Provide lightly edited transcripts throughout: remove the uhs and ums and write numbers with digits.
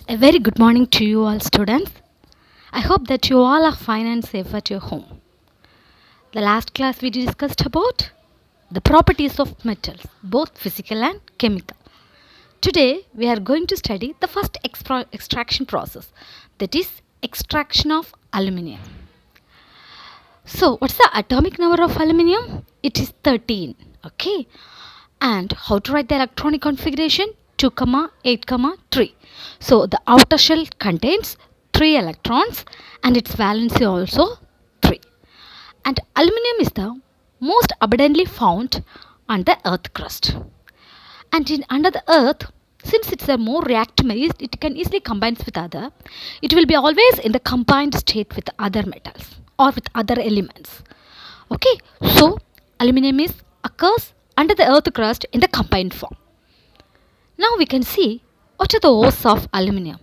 A very good morning to you all, students. I hope that you all are fine and safe at your home. The last class we discussed about the properties of metals, both physical and chemical. Today we are going to study the first extraction process, that is extraction of aluminium. So what's the atomic number of aluminium? It is 13. Okay. And how to write the electronic configuration? 2, 8, 3. So the outer shell contains 3 electrons and its valency also 3. And aluminium is the most abundantly found on the earth crust. And under the earth, since it's a more reactive, it can easily combine with other. It will be always in the combined state with other metals or with other elements. Okay, so aluminium occurs under the earth crust in the combined form. Now we can see what are the ores of aluminium.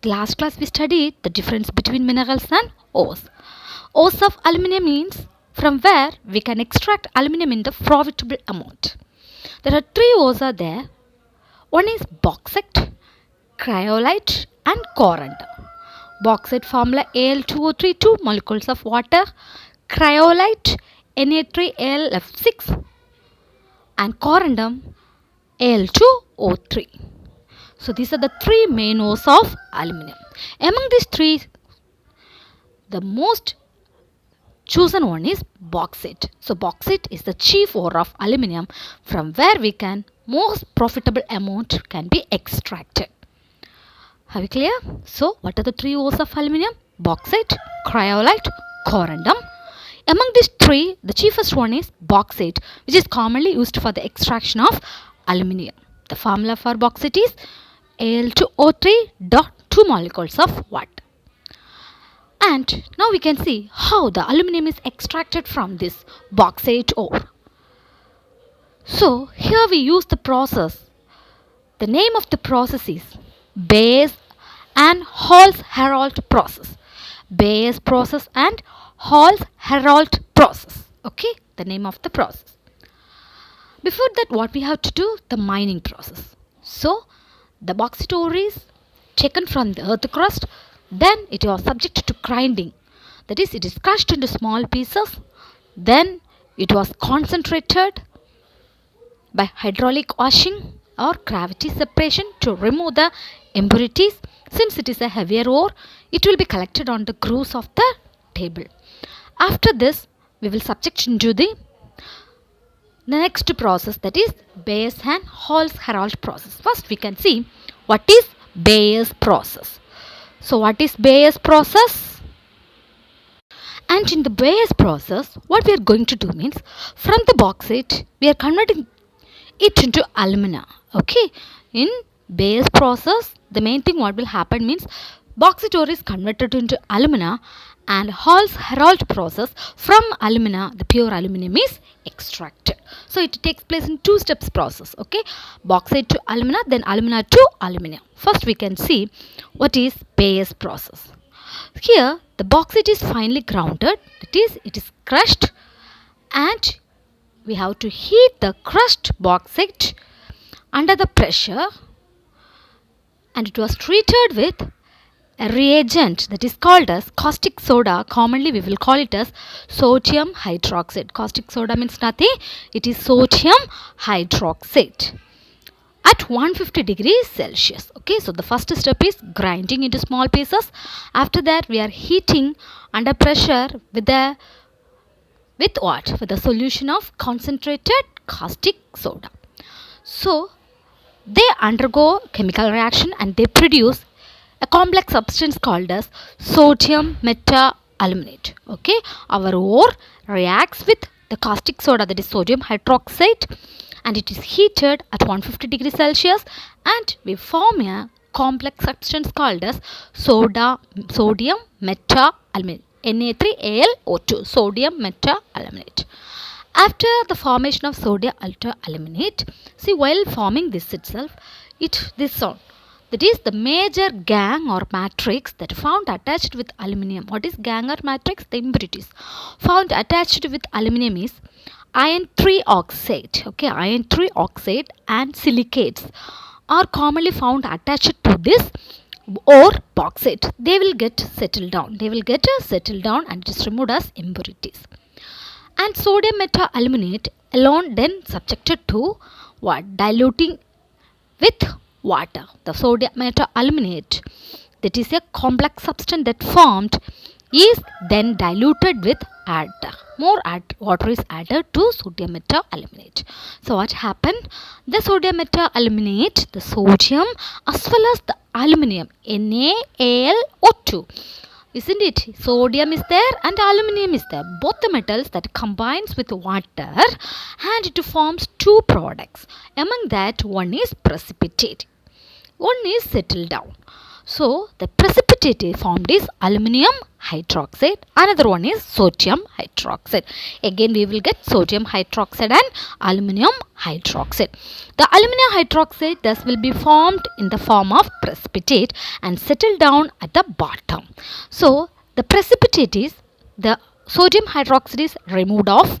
The last class we studied the difference between minerals and ores. Ores of aluminium means from where we can extract aluminium in the profitable amount. There are 3 ores are there. One is bauxite, cryolite and corundum. Bauxite formula Al2O3, 2 molecules of water. Cryolite Na3Al6 and corundum Al2O3. So these are the 3 main ores of aluminium. Among these 3, the most chosen one is bauxite. So bauxite is the chief ore of aluminium from where we can most profitable amount can be extracted. Are we clear? So what are the 3 ores of aluminium? Bauxite, cryolite, corundum. Among these 3, the chiefest one is bauxite, which is commonly used for the extraction of aluminium. The formula for bauxite is Al2O3 dot 2 molecules of water. And now we can see how the aluminium is extracted from this bauxite ore. So here we use the process. The name of the process is Bayes and Hall-Héroult process. Bayes process and Hall-Héroult process. Okay, the name of the process. Before that, what we have to do? The mining process. So the bauxite ore is taken from the earth crust. Then it was subject to grinding. That is, it is crushed into small pieces. Then it was concentrated by hydraulic washing or gravity separation to remove the impurities. Since it is a heavier ore, it will be collected on the grooves of the table. After this, we will subject into the next process, that is Bayes and Hall-Héroult process. First we can see what is Bayes process. So what is Bayes process? And in the Bayes process, what we are going to do means, from the bauxite we are converting it into alumina. Okay, in Bayes process, the main thing what will happen means bauxite ore is converted into alumina, and Hall-Héroult process, from alumina the pure aluminum is extracted. So it takes place in 2 steps process. Okay, bauxite to alumina, then alumina to aluminum. First we can see what is Bayes process. Here the bauxite is finely grounded, that is, it is crushed, and we have to heat the crushed bauxite under the pressure, and it was treated with a reagent that is called as caustic soda. Commonly we will call it as sodium hydroxide. Caustic soda means nothing, it is sodium hydroxide at 150 degrees Celsius. Okay, so the first step is grinding into small pieces. After that we are heating under pressure with what? With a solution of concentrated caustic soda. So they undergo chemical reaction and they produce a complex substance called as sodium meta-aluminate. Okay, our ore reacts with the caustic soda, that is sodium hydroxide, and it is heated at 150 degrees Celsius, and we form a complex substance called as sodium meta-aluminate, Na3Al2, sodium meta-aluminate. After the formation of sodium meta-aluminate, see, while forming this itself, that is the major gangue or matrix that found attached with aluminium. What is gangue or matrix? The impurities found attached with aluminium is iron 3 oxide. Okay, iron 3 oxide and silicates are commonly found attached to this or bauxite, they will get settled down. They will get settled down and just removed as impurities. And sodium meta-aluminate alone then subjected to what? Diluting with water. The sodium meta-aluminate, that is a complex substance that formed, is then diluted with water is added to sodium meta-aluminate. So what happened? The sodium meta-aluminate, the sodium as well as the aluminum, NaAlO2, isn't it? Sodium is there and aluminum is there. Both the metals that combines with water and it forms two products. Among that, one is precipitate, one is settled down. So the precipitate formed is aluminum hydroxide, another one is sodium hydroxide. Again we will get sodium hydroxide and aluminum hydroxide. The aluminum hydroxide thus will be formed in the form of precipitate and settle down at the bottom. So the precipitate is, the sodium hydroxide is removed off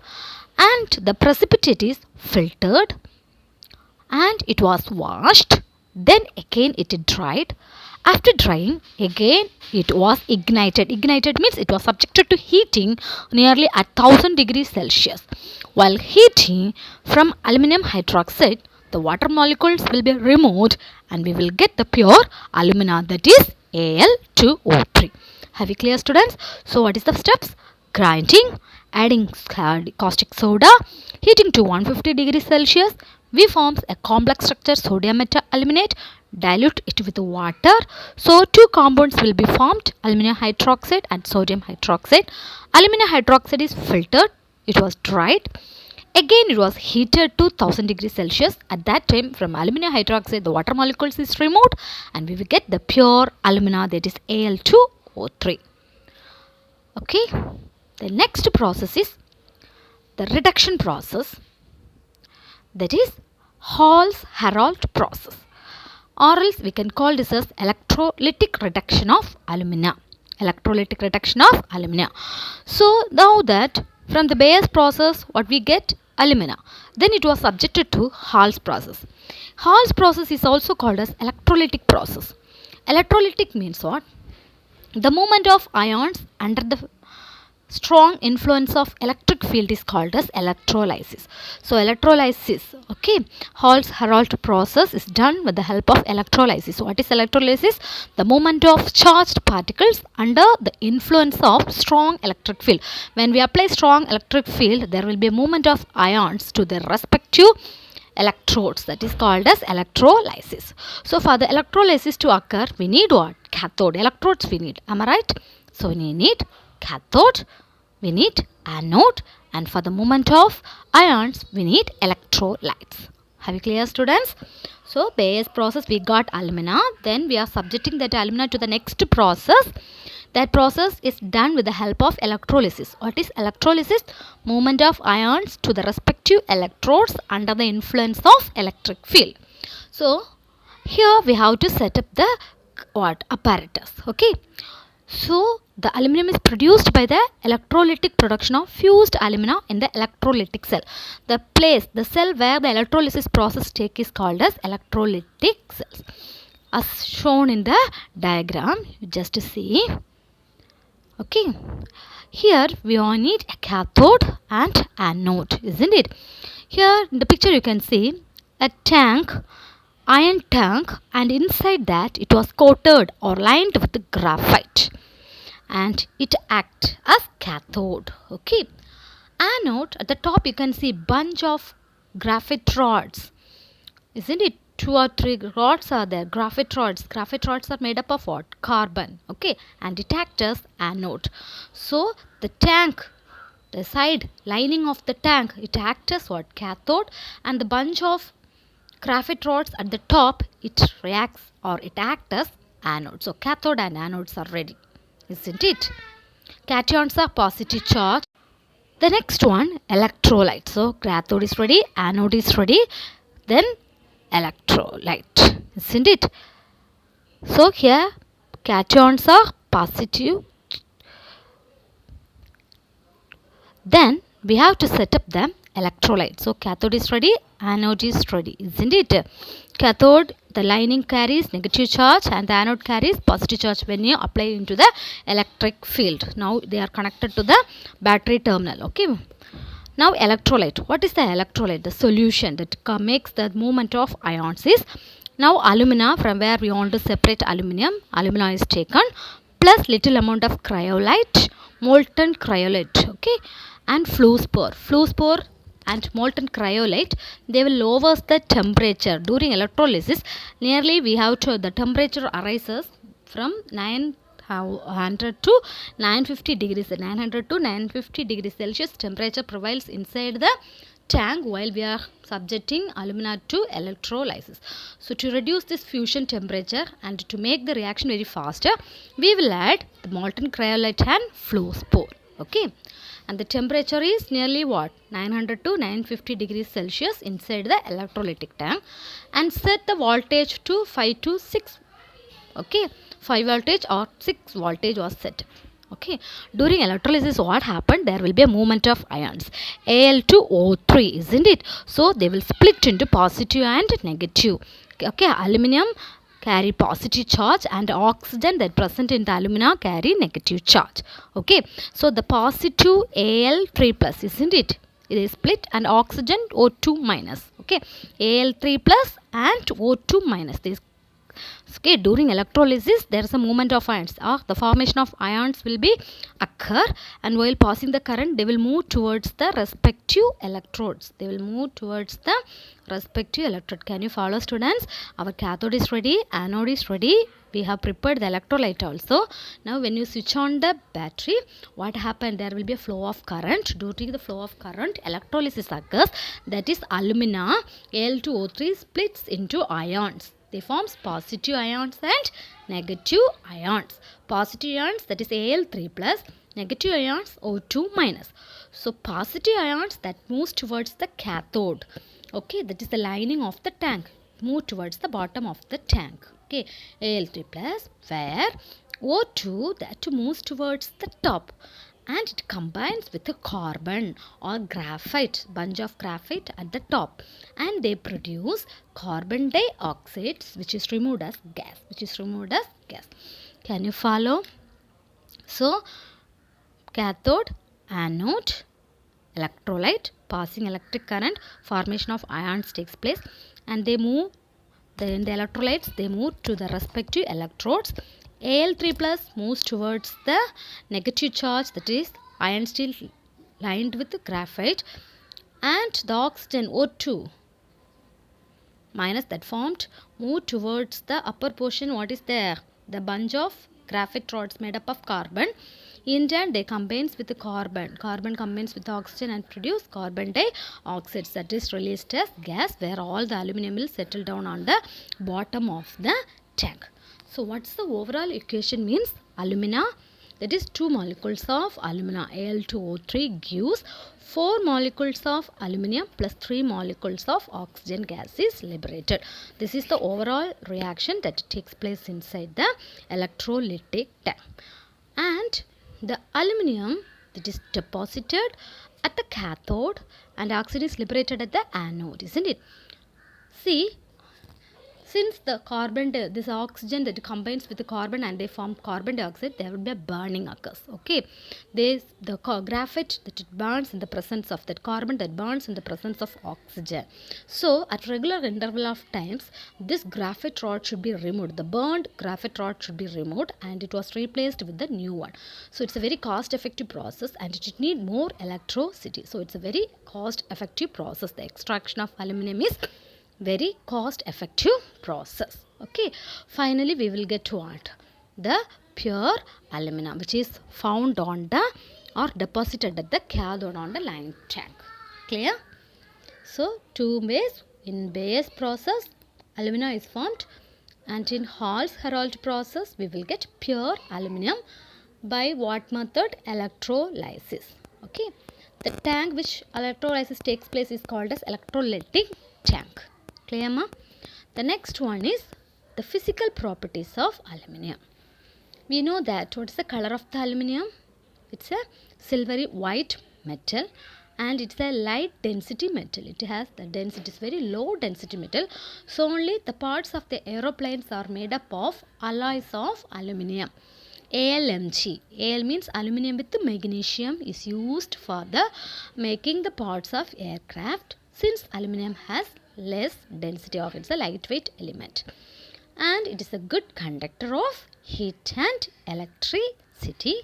and the precipitate is filtered and it was washed. Then again it dried. After drying, again it was ignited. Ignited means it was subjected to heating nearly at 1000 degrees Celsius. While heating from aluminum hydroxide, the water molecules will be removed and we will get the pure alumina, that is Al2O3. Have you clear, students? So what is the steps? Grinding, adding caustic soda, heating to 150 degrees Celsius, we forms a complex structure sodium meta-aluminate, dilute it with water. So two compounds will be formed, aluminum hydroxide and sodium hydroxide. Aluminum hydroxide is filtered, it was dried. Again it was heated to 1000 degrees Celsius. At that time from aluminum hydroxide the water molecules is removed and we will get the pure alumina, that is Al2O3. Okay. The next process is the reduction process, that is Hall-Héroult process, or else we can call this as electrolytic reduction of alumina. Electrolytic reduction of alumina. So now that from the Bayes process what we get? Alumina. Then it was subjected to Hall's process. Hall's process is also called as electrolytic process. Electrolytic means what? The movement of ions under the strong influence of electric field is called as electrolysis. So electrolysis, okay, Hall-Héroult process is done with the help of electrolysis. So what is electrolysis? The movement of charged particles under the influence of strong electric field. When we apply strong electric field, there will be a movement of ions to their respective electrodes, that is called as electrolysis. So for the electrolysis to occur, we need what? Cathode. Electrodes we need, am I right? So we need cathode, we need anode, and for the movement of ions we need electrolytes. Have you clear, students? So Bayes process we got alumina, then we are subjecting that alumina to the next process. That process is done with the help of electrolysis. What is electrolysis? Movement of ions to the respective electrodes under the influence of electric field. So here we have to set up the apparatus. Okay. So the aluminum is produced by the electrolytic production of fused alumina in the electrolytic cell. The cell where the electrolysis process take is called as electrolytic cells. As shown in the diagram, you just see. Okay. Here we all need a cathode and anode, isn't it? Here in the picture you can see a tank, iron tank, and inside that it was coated or lined with graphite and it acts as cathode. Okay. Anode, at the top you can see bunch of graphite rods, isn't it? 2 or 3 rods are there, graphite rods. Graphite rods are made up of what? Carbon. Okay. And it acts as anode. So the tank, the side lining of the tank, it acts as what? Cathode, and the bunch of graphite rods at the top, it reacts or it acts as anode. So cathode and anodes are ready, isn't it? Cations are positive charge. The next one, electrolyte. So cathode is ready, anode is ready, then electrolyte, isn't it? So here cations are positive. Then we have to set up the electrolyte. So cathode is ready, anode is ready, isn't it? cathode, the lining carries negative charge and the anode carries positive charge when you apply into the electric field. Now they are connected to the battery terminal. Okay. Now electrolyte. What is the electrolyte? The solution that makes the movement of ions is, now alumina, from where we want to separate aluminum. Alumina is taken plus little amount of cryolite, molten cryolite, okay, and fluorspar. Fluorspar and molten cryolite, they will lower the temperature during electrolysis. Nearly we have to, the temperature arises from 900 to 950 degrees. 900 to 950 degrees Celsius temperature prevails inside the tank while we are subjecting alumina to electrolysis. So to reduce this fusion temperature and to make the reaction very faster, we will add the molten cryolite and fluorspar. Okay, and the temperature is nearly what, 900 to 950 degrees Celsius inside the electrolytic tank, and set the voltage to 5 to 6. Okay, 5 voltage or 6 voltage was set. Okay, during electrolysis what happened, there will be a movement of ions, Al2O3, isn't it? So they will split into positive and negative. Okay, aluminum carry positive charge and oxygen that present in the alumina carry negative charge. Okay, so the positive Al3 plus, isn't it? It is split, and oxygen O2 minus. Okay, Al3 plus and O2 minus. This, okay, during electrolysis there is a movement of ions, the formation of ions will be occur, and while passing the current they will move towards the respective electrodes. They will move towards the respective electrode. Can you follow, students? Our cathode is ready, anode is ready, we have prepared the electrolyte also. Now when you switch on the battery, what happened, there will be a flow of current. During the flow of current, electrolysis occurs, that is alumina Al2O3 splits into ions. They forms positive ions and negative ions. Positive ions, that is Al3 plus, negative ions O2 minus. So positive ions that moves towards the cathode, okay, that is the lining of the tank, move towards the bottom of the tank. Okay, Al3 plus, where O2 that moves towards the top, and it combines with a carbon or graphite, bunch of graphite at the top, and they produce carbon dioxide, which is removed as gas. Can you follow? So cathode, anode, electrolyte, passing electric current, formation of ions takes place, and they move, then the electrolytes, they move to the respective electrodes. Al3 plus moves towards the negative charge, that is iron steel lined with graphite, and the oxygen O2 minus that formed move towards the upper portion. What is there? The bunch of graphite rods made up of carbon. In turn they combines with the carbon. Carbon combines with oxygen and produce carbon dioxide, that is released as gas, where all the aluminum will settle down on the bottom of the tank. So what's the overall equation means? Alumina, that is 2 molecules of alumina Al2O3 gives 4 molecules of aluminum plus 3 molecules of oxygen gas is liberated. This is the overall reaction that takes place inside the electrolytic tank. And the aluminum that is deposited at the cathode and oxygen is liberated at the anode, isn't it? See, since the carbon, this oxygen that combines with the carbon and they form carbon dioxide, there will be a burning occurs. Okay, the graphite that it burns in the presence of that carbon, that burns in the presence of oxygen. So at regular interval of times, this graphite rod should be removed. The burned graphite rod should be removed, and it was replaced with the new one. So it's a very cost effective process, and it need more electricity. So it's a very cost effective process. The extraction of aluminum is very cost effective process. Okay, finally we will get to what? The pure alumina, which is found on the or deposited at the cathode on the line tank. Clear? So two ways, in Bayes process alumina is formed, and in Hall-Héroult process we will get pure aluminum. By what method? Electrolysis. Okay, the tank which electrolysis takes place is called as electrolytic tank. Clear, ma? The next one is the physical properties of aluminium. We know that what is the color of the aluminium? It's a silvery white metal, and it's a light density metal. It has the density, is very low density metal. So only the parts of the aeroplanes are made up of alloys of aluminum. ALMG. AL means aluminum with magnesium is used for the making the parts of aircraft, since aluminum has less density of, it's a lightweight element, and it is a good conductor of heat and electricity.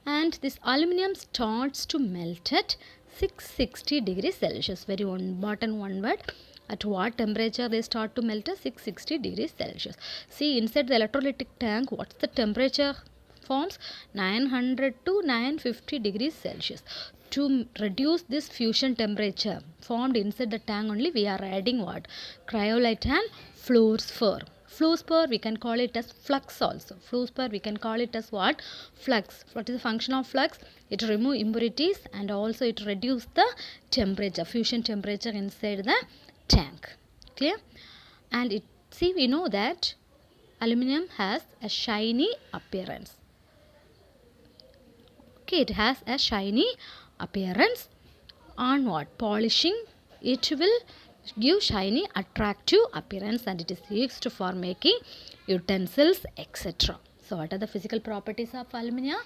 And this aluminum starts to melt at 660 degrees Celsius. Very important one word. At what temperature they start to melt? At 660 degrees Celsius. See, inside the electrolytic tank, what's the temperature forms? 900 to 950 degrees Celsius. To reduce this fusion temperature formed inside the tank only, we are adding what? Cryolite and fluorspar. Fluorspar we can call it as flux also. Fluorspar we can call it as what? Flux. What is the function of flux? It remove impurities and also it reduce the temperature, fusion temperature inside the tank. Clear? And it, see, we know that aluminum has a shiny appearance. Okay, it has a shiny appearance. On what? Polishing, it will give shiny attractive appearance, and it is used for making utensils, etc. So what are the physical properties of aluminium?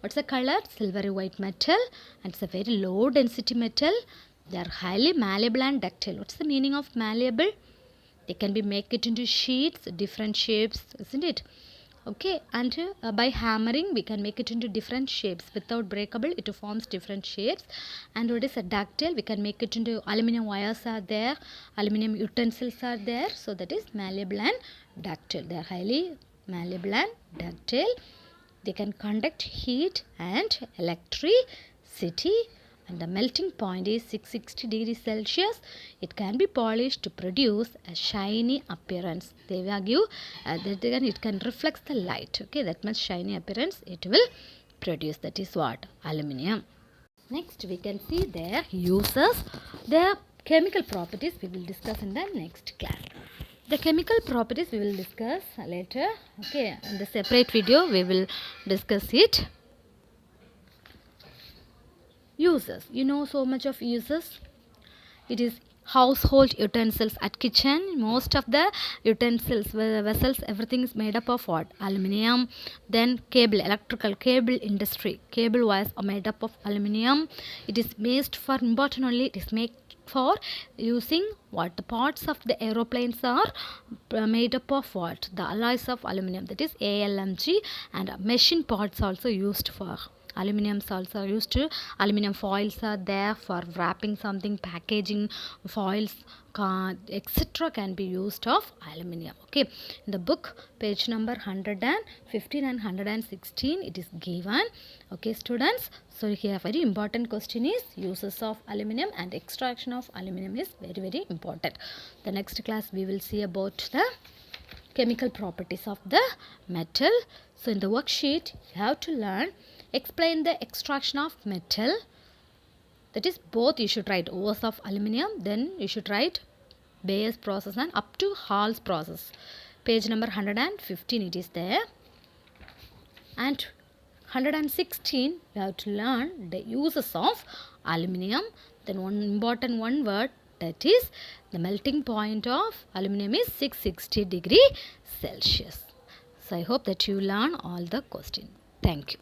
What's the color? Silvery white metal, and it's a very low density metal. They are highly malleable and ductile. What's the meaning of malleable? They can be make it into sheets, different shapes, isn't it? Okay, and by hammering we can make it into different shapes. Without breakable, it forms different shapes. And what is a ductile? We can make it into aluminum wires are there, aluminum utensils are there. So that is malleable and ductile. They are highly malleable and ductile. They can conduct heat and electricity. And the melting point is 660 degrees Celsius. It can be polished to produce a shiny appearance. They will give it can reflect the light. Okay, that much shiny appearance it will produce. That is what? Aluminium. Next we can see their uses. Their chemical properties we will discuss in the next class. The chemical properties we will discuss later. Okay, in the separate video we will discuss it. Uses. You know so much of uses. It is household utensils at kitchen. Most of the utensils, vessels, everything is made up of what? Aluminium. Then cable, electrical cable industry. Cable wires are made up of aluminium. It is made for important only. It is made for using what? The parts of the aeroplanes are made up of what? The alloys of aluminium. That is ALMG, and machine parts also used for. Aluminiums also used to, aluminum foils are there for wrapping something, packaging foils, etc. can be used of aluminium. Okay, in the book page number 115 and 116 it is given. Okay students, so here very important question is uses of aluminium and extraction of aluminium is very important. The next class we will see about the chemical properties of the metal. So in the worksheet you have to learn, explain the extraction of metal. That is both you should write ores of aluminium, then you should write Bayes process and up to Hall's process. Page number 115 it is there. And 116 you have to learn the uses of aluminium. Then one important one word, that is the melting point of aluminium is 660 degree Celsius. So I hope that you learn all the questions. Thank you.